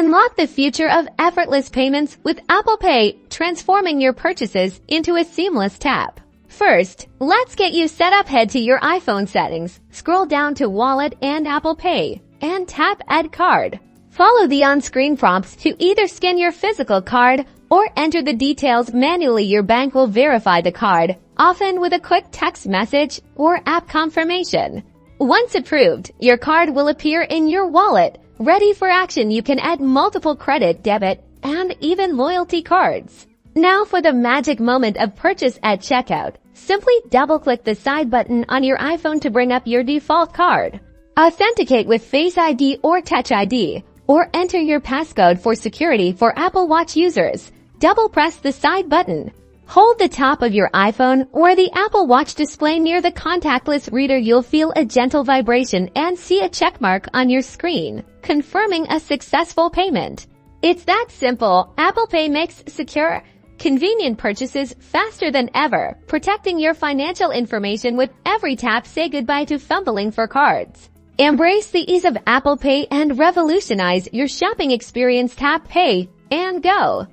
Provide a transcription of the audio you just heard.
Unlock the future of effortless payments with Apple Pay, transforming your purchases into a seamless tap. First, let's get you set up. Head to your iPhone settings, scroll down to Wallet and Apple Pay, and tap Add Card. Follow the on-screen prompts to either scan your physical card or enter the details manually. Your bank will verify the card, often with a quick text message or app confirmation. Once approved, your card will appear in your wallet, ready for action. You can add multiple credit, debit, and even loyalty cards. Now for the magic moment of purchase at checkout. Simply double-click the side button on your iPhone to bring up your default card. Authenticate with Face ID or Touch ID, or enter your passcode for security for Apple Watch users. Double-press the side button. Hold the top of your iPhone or the Apple Watch display near the contactless reader. You'll feel a gentle vibration and see a checkmark on your screen, confirming a successful payment. It's that simple. Apple Pay makes secure, convenient purchases faster than ever, protecting your financial information with every tap. Say goodbye to fumbling for cards. Embrace the ease of Apple Pay and revolutionize your shopping experience. Tap, pay, and go.